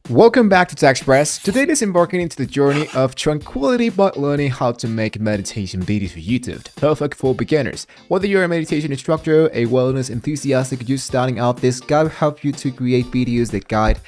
Welcome back to TechExpress. Today is embarking into the journey of tranquility by learning how to make meditation videos for YouTube. Perfect for beginners. Whether you're a meditation instructor, a wellness enthusiast, or just starting out, this guide will help you to create videos that guide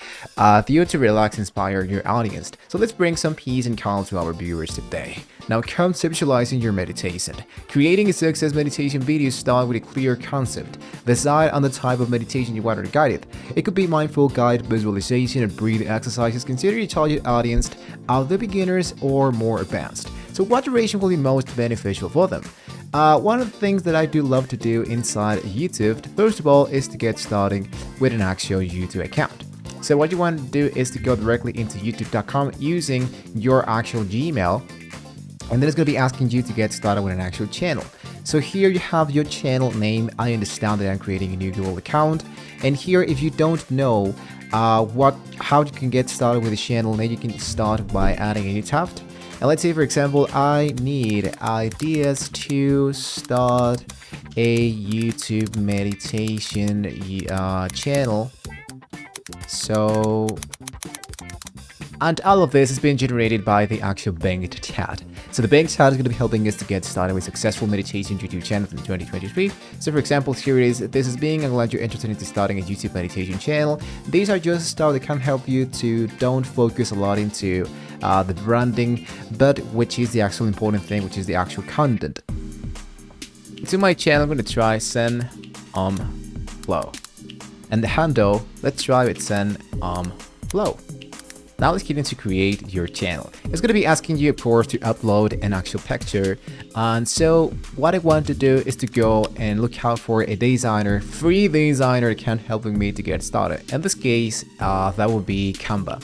you to relax and inspire your audience. So let's bring some peace and calm to our viewers today. Now, conceptualizing your meditation. Creating a success meditation video start with a clear concept. Decide on the type of meditation you want to guide it. It could be mindful guided visualization and breathing exercises. Consider your target audience, are they beginners or more advanced? So what duration will be most beneficial for them? One of the things that I do love to do inside YouTube, first of all, is to get started with an actual YouTube account. So what you want to do is to go directly into youtube.com using your actual Gmail. And then it's going to be asking you to get started with an actual channel. So here you have your channel name. I understand that I'm creating a new Google account. And here, if you don't know how you can get started with a channel name, you can start by adding a new tab. And let's say, for example, I need ideas to start a YouTube meditation channel. And all of this is being generated by the actual Bank chat. So the Bank chat is going to be helping us to get started with successful meditation YouTube channel in 2023. So for example, here it is. This is being, I'm glad you're interested into starting a YouTube meditation channel. These are just stuff that can help you to don't focus a lot into the branding, but which is the actual important thing, which is the actual content. To my channel, I'm going to try Zen Flow. And the handle, let's try with Zen Flow. Now let's get into create your channel. It's going to be asking you, of course, to upload an actual picture. And so what I want to do is to go and look out for a designer, free designer that can helping me to get started. In this case, that would be Canva.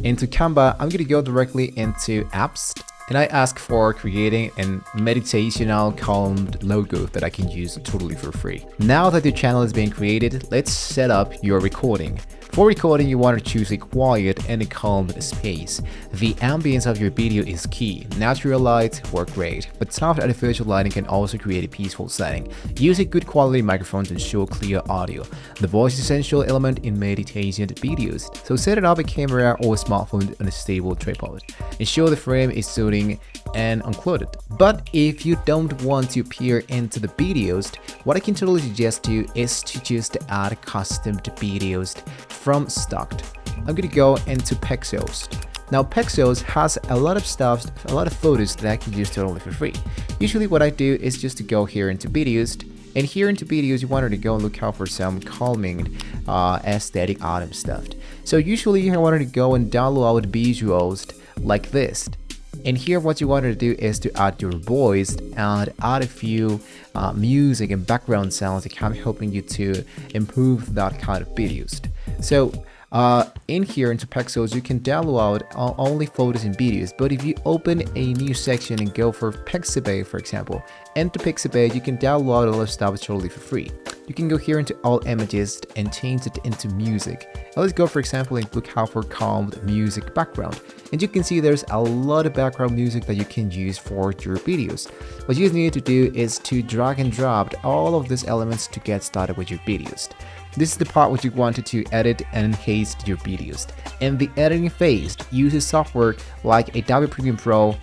Into Canva, I'm going to go directly into apps. And I ask for creating a meditational calmed logo that I can use totally for free. Now that your channel is being created, let's set up your recording. For recording, you want to choose a quiet and a calm space. The ambience of your video is key. Natural lights work great, but soft artificial lighting can also create a peaceful setting. Use a good quality microphone to ensure clear audio. The voice is an essential element in meditation videos, so set it up a camera or a smartphone on a stable tripod. Ensure the frame is soothing and unclouded. But if you don't want to appear into the videos, what I can totally suggest you is to just add custom videos from stock. I'm gonna go into Pexels. Now Pexels has a lot of stuff, a lot of photos that I can use totally for free. Usually what I do is just to go here into videos, and here into videos you wanted to go and look out for some calming aesthetic item stuff. So usually you wanted to go and download visuals like this. And here what you wanted to do is to add your voice and add a few music and background sounds that can be helping you to improve that kind of videos. So in here into Pexels, you can download only photos and videos, but if you open a new section and go for Pixabay, for example, into Pixabay, you can download a lot of stuff totally for free. You can go here into all images and change it into music. Now let's go, for example, and look out for calmed music background. And you can see there's a lot of background music that you can use for your videos. What you need to do is to drag and drop all of these elements to get started with your videos. This is the part which you wanted to edit and enhance your videos. In the editing phase, use a software like Adobe Premiere Pro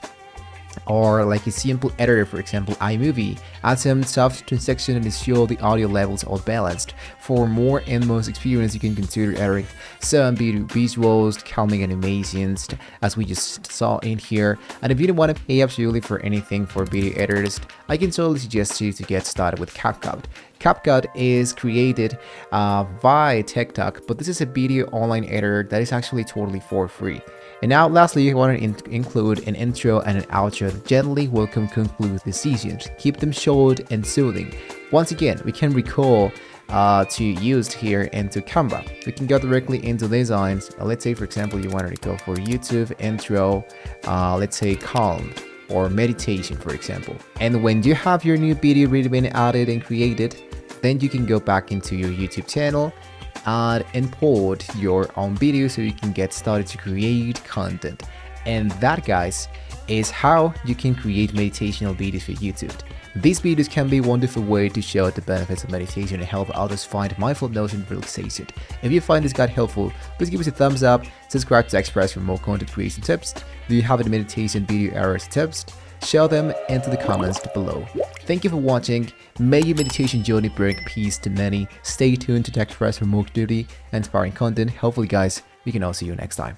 or like a simple editor, for example iMovie. Add some soft transition and ensure the audio levels are balanced. For more and most experience, you can consider editing some visuals, calming animations, as we just saw in here. And if you don't want to pay absolutely for anything for video editors, I can totally suggest you to get started with CapCut. CapCut is created by TikTok, but this is a video online editor that is actually totally for free. And now lastly, you want to include an intro and an outro that gently will conclude the sessions. Keep them short and soothing. Once again, we can recall to use here into Canva. We can go directly into designs. Let's say, for example, you wanted to go for YouTube intro, let's say calm or meditation, for example. And when you have your new video already been added and created, then you can go back into your YouTube channel and import your own video so you can get started to create content. And that, guys, is how you can create meditational videos for YouTube. These videos can be a wonderful way to show the benefits of meditation and help others find mindfulness and relaxation. If you find this guide helpful, please give us a thumbs up, subscribe to Express for more content creation tips. Do you have any meditation video errors tips? Share them into the comments below. Thank you for watching. May your meditation journey bring peace to many. Stay tuned to Express for more community and inspiring content. Hopefully, guys, we can all see you next time.